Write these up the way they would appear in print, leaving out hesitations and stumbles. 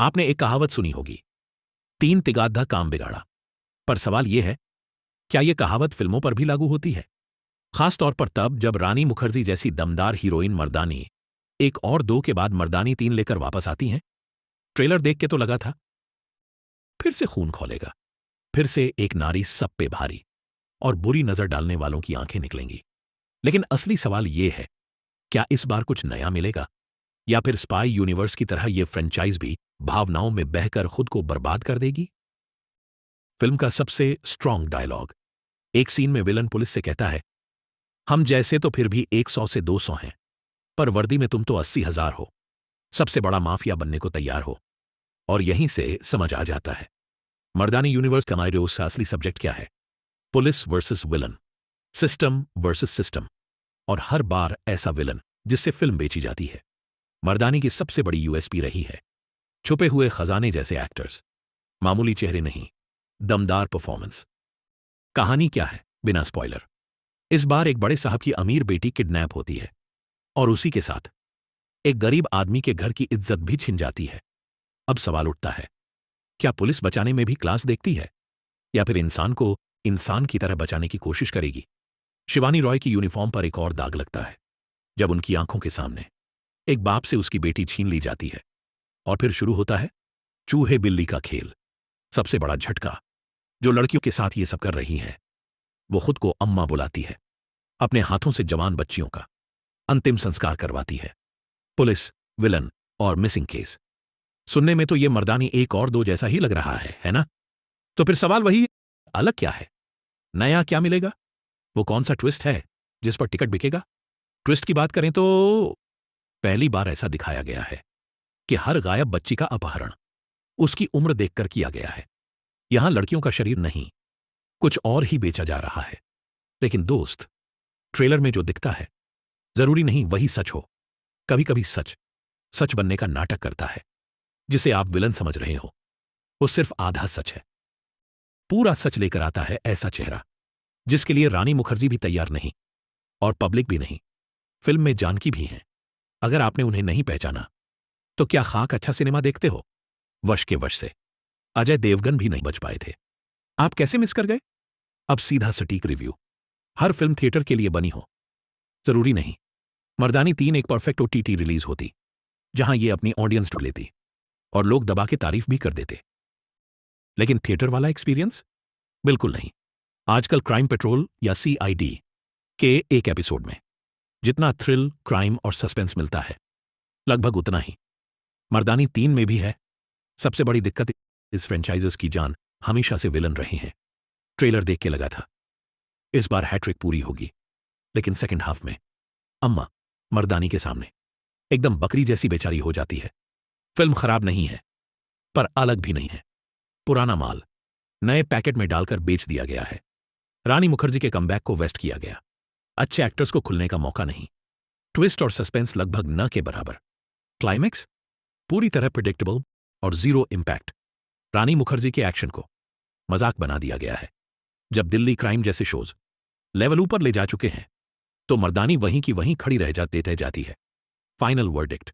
आपने एक कहावत सुनी होगी, 3 तिगाधा काम बिगाड़ा। पर सवाल यह है, क्या यह कहावत फिल्मों पर भी लागू होती है? खासतौर पर तब जब रानी मुखर्जी जैसी दमदार हीरोइन मर्दानी 1 और 2 के बाद मर्दानी 3 लेकर वापस आती हैं। ट्रेलर देख के तो लगा था फिर से खून खौलेगा, फिर से एक नारी सब पे भारी और बुरी नजर डालने वालों की आंखें निकलेंगी। लेकिन असली सवाल यह है, क्या इस बार कुछ नया मिलेगा, या फिर स्पाई यूनिवर्स की तरह यह फ्रेंचाइज भी भावनाओं में बहकर खुद को बर्बाद कर देगी? फिल्म का सबसे स्ट्रांग डायलॉग, एक सीन में विलन पुलिस से कहता है, हम जैसे तो फिर भी 100 से 200 हैं, पर वर्दी में तुम तो 80,000 हो, सबसे बड़ा माफिया बनने को तैयार हो। और यहीं से समझ आ जाता है मर्दानी यूनिवर्स का मायरोस का असली सब्जेक्ट क्या है। Police versus villain, system versus system, और हर बार ऐसा विलन जिससे फिल्म बेची जाती है। मर्दानी की सबसे बड़ी यूएसपी रही है छुपे हुए खजाने जैसे एक्टर्स, मामूली चेहरे नहीं, दमदार परफॉर्मेंस। कहानी क्या है बिना स्पॉइलर? इस बार एक बड़े साहब की अमीर बेटी किडनैप होती है और उसी के साथ एक गरीब आदमी के घर की इज्जत भी छिन जाती है। अब सवाल उठता है, क्या पुलिस बचाने में भी क्लास देखती है, या फिर इंसान को इंसान की तरह बचाने की कोशिश करेगी? शिवानी रॉय की यूनिफॉर्म पर एक और दाग लगता है जब उनकी आंखों के सामने एक बाप से उसकी बेटी छीन ली जाती है। और फिर शुरू होता है चूहे बिल्ली का खेल। सबसे बड़ा झटका, जो लड़कियों के साथ ये सब कर रही है, वो खुद को अम्मा बुलाती है, अपने हाथों से जवान बच्चियों का अंतिम संस्कार करवाती है। पुलिस, विलन और मिसिंग केस। सुनने में तो ये मर्दानी 1 और 2 जैसा ही लग रहा है ना? तो फिर सवाल वही, अलग क्या है, नया क्या मिलेगा? वो कौन सा ट्विस्ट है जिस पर टिकट बिकेगा? ट्विस्ट की बात करें तो पहली बार ऐसा दिखाया गया है कि हर गायब बच्ची का अपहरण उसकी उम्र देखकर किया गया है। यहां लड़कियों का शरीर नहीं, कुछ और ही बेचा जा रहा है। लेकिन दोस्त, ट्रेलर में जो दिखता है जरूरी नहीं वही सच हो। कभी कभी सच सच बनने का नाटक करता है। जिसे आप विलन समझ रहे हो वो सिर्फ आधा सच है। पूरा सच लेकर आता है ऐसा चेहरा जिसके लिए रानी मुखर्जी भी तैयार नहीं और पब्लिक भी नहीं। फिल्म में जानकी भी हैं। अगर आपने उन्हें नहीं पहचाना तो क्या खाक अच्छा सिनेमा देखते हो? वश के वश से अजय देवगन भी नहीं बच पाए थे। आप कैसे मिस कर गए? अब सीधा सटीक रिव्यू। हर फिल्म थिएटर के लिए बनी हो जरूरी नहीं। मर्दानी 3 एक परफेक्ट ओटीटी रिलीज होती जहां ये अपनी ऑडियंस ढूंढ लेती और लोग दबा के तारीफ भी कर देते। लेकिन थिएटर वाला एक्सपीरियंस बिल्कुल नहीं। आजकल क्राइम पेट्रोल या सीआईडी के एक एपिसोड में जितना थ्रिल, क्राइम और सस्पेंस मिलता है, लगभग उतना ही मर्दानी 3 में भी है। सबसे बड़ी दिक्कत, इस फ्रेंचाइजर्स की जान हमेशा से विलन रहे हैं। ट्रेलर देख के लगा था इस बार हैट्रिक पूरी होगी, लेकिन सेकंड हाफ में अम्मा मर्दानी के सामने एकदम बकरी जैसी बेचारी हो जाती है। फिल्म खराब नहीं है, पर अलग भी नहीं है। पुराना माल नए पैकेट में डालकर बेच दिया गया है। रानी मुखर्जी के कमबैक को वेस्ट किया गया। अच्छे एक्टर्स को खुलने का मौका नहीं। ट्विस्ट और सस्पेंस लगभग न के बराबर। क्लाइमेक्स पूरी तरह प्रिडिक्टेबल और जीरो इंपैक्ट। रानी मुखर्जी के एक्शन को मजाक बना दिया गया है। जब दिल्ली क्राइम जैसे शोज लेवल ऊपर ले जा चुके हैं तो मर्दानी वहीं की वहीं खड़ी रह जाती है। फाइनल वर्डिक्ट,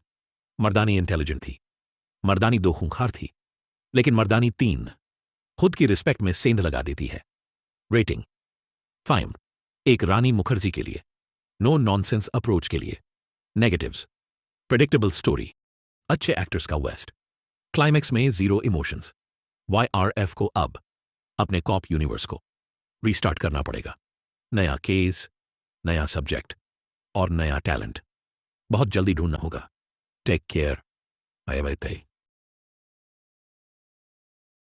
मर्दानी इंटेलिजेंट थी, मर्दानी 2 खूंखार थी, लेकिन मर्दानी 3 खुद की रिस्पेक्ट में सेंध लगा देती है। रेटिंग 5, एक रानी मुखर्जी के लिए, नो नॉनसेंस अप्रोच के लिए। नेगेटिव्स, प्रेडिक्टेबल स्टोरी, अच्छे एक्टर्स का वेस्ट, क्लाइमेक्स में जीरो इमोशंस। YRF को अब अपने कॉप यूनिवर्स को रीस्टार्ट करना पड़ेगा। नया केस, नया सब्जेक्ट और नया टैलेंट बहुत जल्दी ढूंढना होगा। Take care. Bye bye.